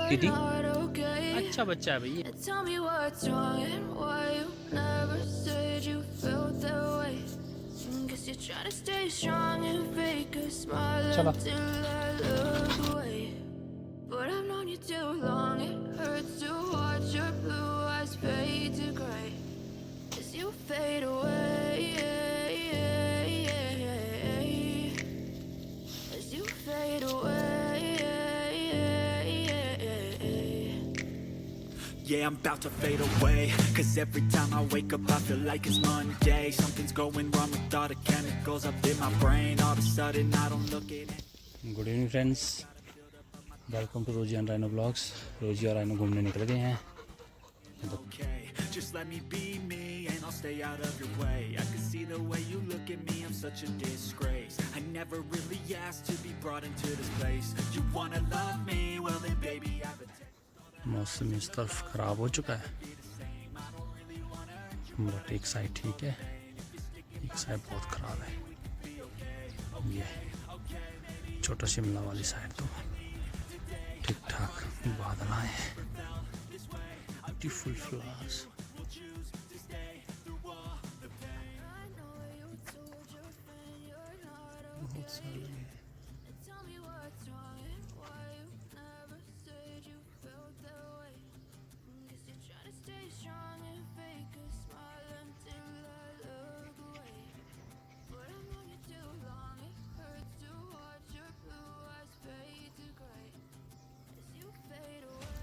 दीदी अच्छा बच्चा है भैया. Tell me what's wrong and why you never said you felt that way. Guess you're trying to stay strong and fake a smile चलो. until I look away. But I've known you too long, it hurts to watch your blue eyes fade to gray as you fade away. As you fade away. Yeah, I'm about to fade away. Cause every time I wake up I feel like it's Monday. Something's going wrong with all the chemicals up in my brain. All of a sudden I don't look at it. Good evening friends, welcome to Rosie and Rhino blogs. Rosie और rhino घूमने निकल गए हैं. Okay, just let me be me and I'll stay out of your way. I can see the way you look at me, I'm such a disgrace. I never really asked to be brought into this place. You wanna love me? Well then baby I've been. मौसम इस तरफ ख़राब हो चुका है. But एक side ठीक है, एक साइड बहुत ख़राब है. ये छोटा शिमला वाली साइड तो ठीक ठाक बादल आए हैं. Beautiful flowers. बहुत सारे Tell me what's wrong and why you never said you felt that way. Guess you're trying to stay strong and fake a smile until I look away. But I've known you too long, it hurts to watch your blue eyes fade to gray as you fade away.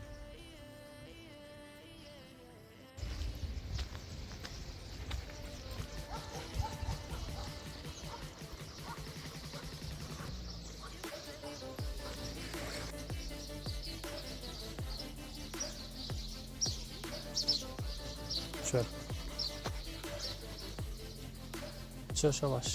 चल चल शाबाश.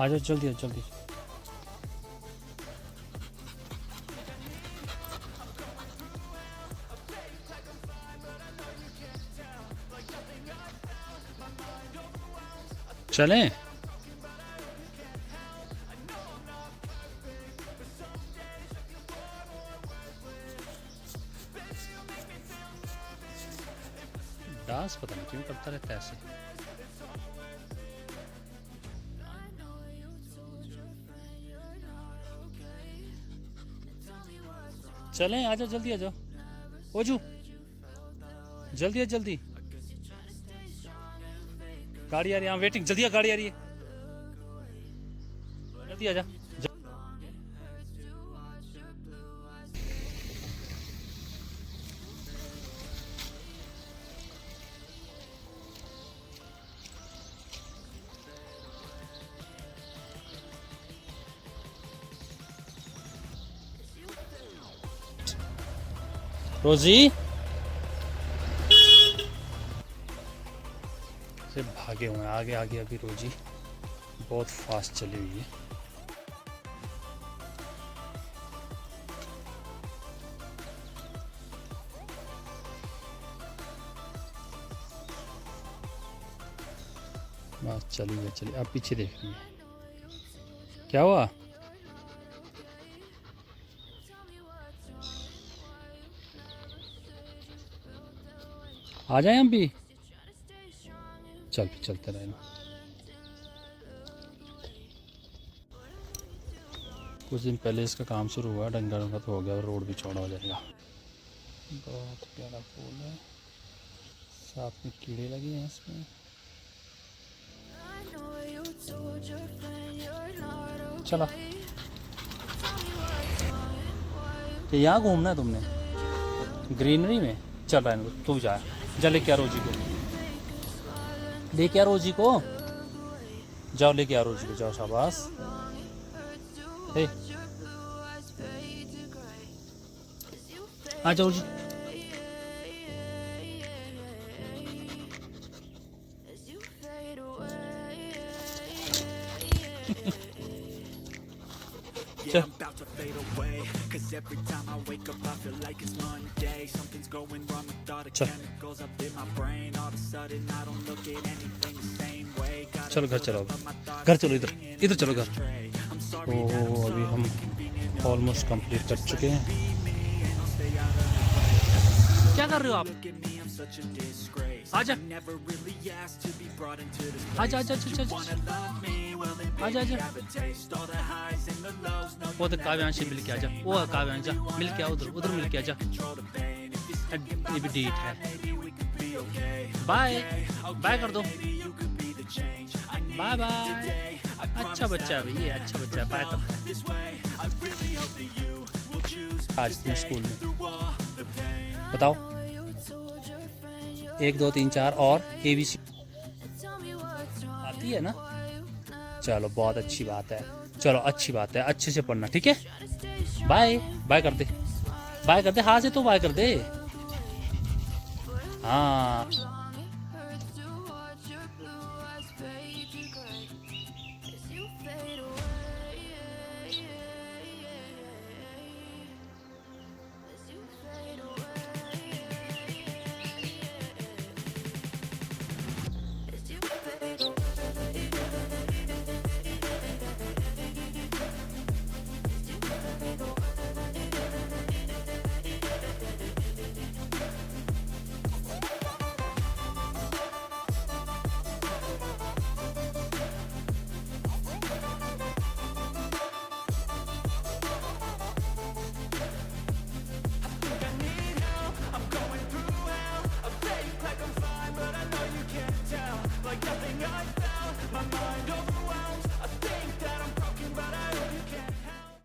आ जाओ जल्दी जल्दी. चलें. Dance पता नहीं क्यों करता रहता है ऐसे. चलें, आ जाओ जल्दी आ जाओ. ओजू जल्दी आ जल्दी. गाड़ी आ रही है, वेटिंग. जल्दी आ, गाड़ी आ रही है. जल्दी आ जा. रोजी से भागे हुए हैं आगे आगे. अभी रोजी बहुत फास्ट चली हुई है. बस चलिए. अब पीछे देखिए क्या हुआ. आ जाए हम भी. चलते रहे. कुछ दिन पहले इसका काम शुरू हुआ. डंगा तो हो गया और रोड भी चौड़ा हो जाएगा. बहुत प्यारा फूल है. साथ में कीड़े लगे हैं इसमें. चलो तो यहाँ घूमना है तुमने ग्रीनरी में. चल रहा है तू जा लेके आ रोजी को. लेके आ रोजी को. जाओ लेके आ रोजी को. जाओ शाबाश. हे आ जाओ रोजी. Yeah, I'm about to fade away. Cause every time I wake up I feel like it's Monday. Something's going wrong with all the chemicals up in my brain. All of a sudden I don't look at anything the same way. Got चलो घर चलो, घर चलो, इधर इधर चलो घर। तो अभी हम ऑलमोस्ट कंप्लीट कर चुके हैं। क्या कर रहे हो आप? आजा आजा आजा आजा आजा आजा। वो तो काव्यांश से मिल के आजा, वो काव्यांश जा मिल के आ, उधर उधर मिल के आजा। ये भी डेट है। बाय बाय कर दो, बाय बाय। अच्छा बच्चा है भाई, ये अच्छा बच्चा है, बाय कर। आज तुम स्कूल में बताओ 1 2 3 4 और ABC आती है ना? चलो बहुत अच्छी बात है, चलो अच्छी बात है, अच्छे से पढ़ना, ठीक है? बाय बाय कर दे, बाय कर दे, हाथ से तो बाय कर दे। हाँ